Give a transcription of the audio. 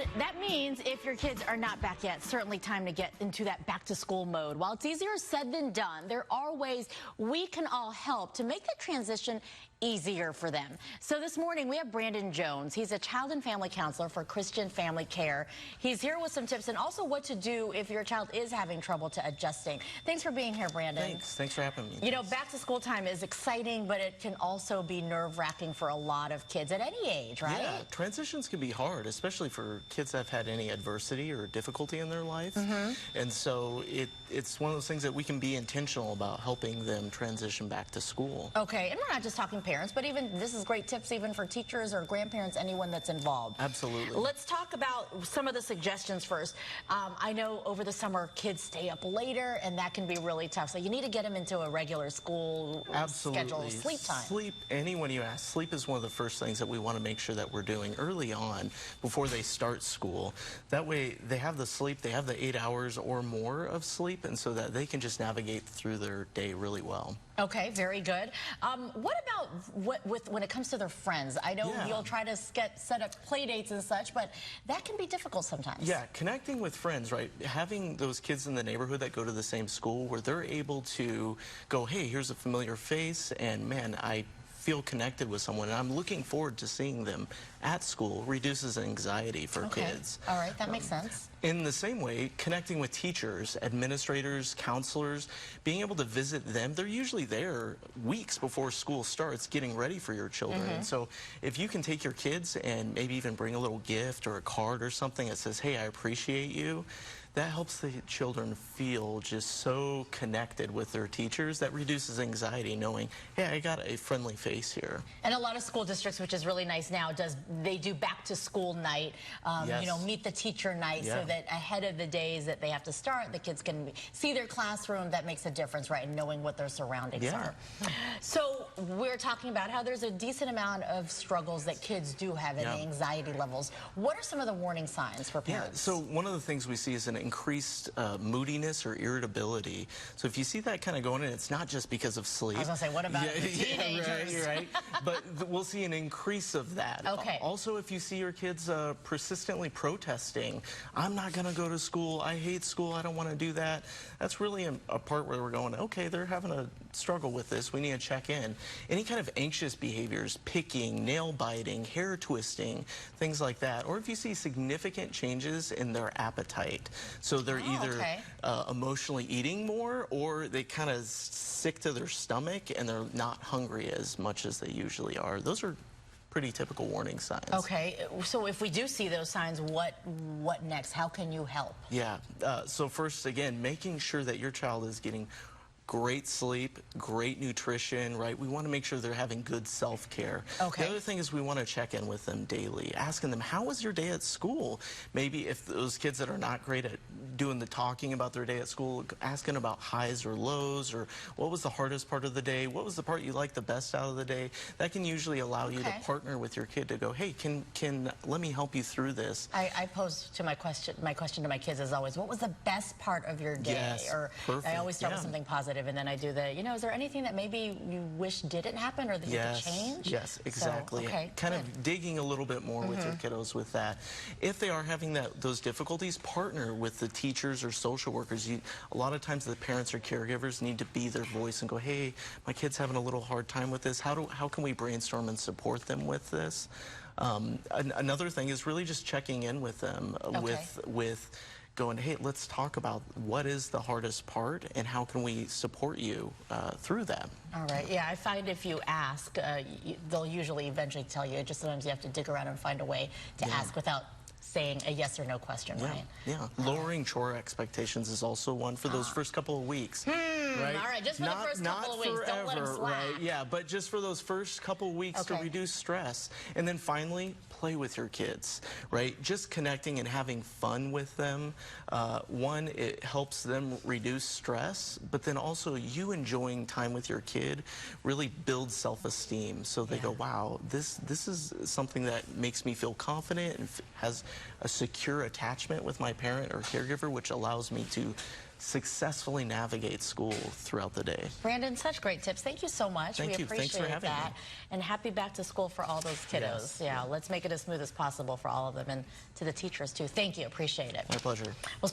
And that means if your kids are not back yet, certainly time to get into that back to school mode. While it's easier said than done, there are ways we can all help to make that transition easier for them. So this morning we have Brandon Jones. He's a child and family counselor for Christian Family Care. He's here with some tips and also what to do if your child is having trouble to adjusting. Thanks for being here, Brandon. Thanks for having me. You know, back to school time is exciting, but it can also be nerve-wracking for a lot of kids at any age, right? Yeah, transitions can be hard, especially for kids that have had any adversity or difficulty in their life. And so it's one of those things that we can be intentional about helping them transition back to school. Okay, and we're not just talking parents, but even this is great tips even for teachers or grandparents, anyone that's involved. Absolutely. Let's talk about some of the suggestions first. I know over the summer kids stay up later and that can be really tough. So you need to get them into a regular school schedule, sleep time. Sleep, anyone you ask, sleep is one of the first things that we want to make sure that we're doing early on before they start school. That way they have the sleep, they have the 8 hours or more of sleep, and so that they can just navigate through their day really well. Okay, very good. What about when it comes to their friends? I know you'll try to set up play dates and such, but that can be difficult sometimes. Yeah, connecting with friends, right? Having those kids in the neighborhood that go to the same school where they're able to go, hey, here's a familiar face, and man, I feel connected with someone, and I'm looking forward to seeing them at school, reduces anxiety for kids. All right, that makes sense. In the same way, connecting with teachers, administrators, counselors, being able to visit them, they're usually there weeks before school starts getting ready for your children. And so if you can take your kids and maybe even bring a little gift or a card or something that says, hey, I appreciate you, that helps the children feel just so connected with their teachers. That reduces anxiety knowing, hey, I got a friendly face here. And a lot of school districts, which is really nice now, they do back to school night, you know, meet the teacher night, so that ahead of the days that they have to start, the kids can see their classroom. That makes a difference, right, in knowing what their surroundings are. So we're talking about how there's a decent amount of struggles that kids do have in anxiety levels. What are some of the warning signs for parents? So one of the things we see is an increased moodiness or irritability. So if you see that kind of going in, it's not just because of sleep. I was going to say, what about the teenagers? Right. But we'll see an increase of that. Okay. Also, if you see your kids persistently protesting, I'm not going to go to school, I hate school, I don't want to do that, that's really a part where we're going, okay, they're having a struggle with this, we need to check in. Any kind of anxious behaviors, picking, nail biting, hair twisting, things like that. Or if you see significant changes in their appetite. So they're either emotionally eating more, or they kind of sick to their stomach and they're not hungry as much as they usually are. Those are pretty typical warning signs. Okay, so if we do see those signs, what next? How can you help? Yeah, so first, again, making sure that your child is getting great sleep, great nutrition, right? We want to make sure they're having good self-care. Okay. The other thing is we want to check in with them daily, asking them, how was your day at school? Maybe if those kids that are not great at doing the talking about their day at school, asking about highs or lows, or what was the hardest part of the day? What was the part you liked the best out of the day? That can usually allow you to partner with your kid to go, hey, let me help you through this. I pose to my question to my kids is always, what was the best part of your day? Yes, or perfect. I always start with something positive, and then I do the, you know, is there anything that maybe you wish didn't happen or that you could change? Yes, exactly. So, kind of digging a little bit more with your kiddos with that. If they are having those difficulties, partner with the teachers or social workers. A lot of times the parents or caregivers need to be their voice and go, hey, my kid's having a little hard time with this. How can we brainstorm and support them with this? Another thing is really just checking in with them with going, hey, let's talk about what is the hardest part and how can we support you through that. All right. Yeah, I find if you ask, they'll usually eventually tell you. Just sometimes you have to dig around and find a way to ask without saying a yes or no question, right? Yeah. Lowering chore expectations is also one for those first couple of weeks. Right? All right, just for the first couple of weeks. Forever, don't let them slack. Right? Yeah, but just for those first couple of weeks to reduce stress. And then finally, play with your kids, right? Just connecting and having fun with them. One, it helps them reduce stress, but then also you enjoying time with your kid really builds self-esteem. So they go, wow, this is something that makes me feel confident and has a secure attachment with my parent or caregiver, which allows me to successfully navigate school throughout the day. Brandon, such great tips. Thank you so much. Thank we you. appreciate Thanks for having that. me. And happy back to school for all those kiddos. Yes. Yeah, let's make it as smooth as possible for all of them and to the teachers too. Thank you. Appreciate it. My pleasure. Well,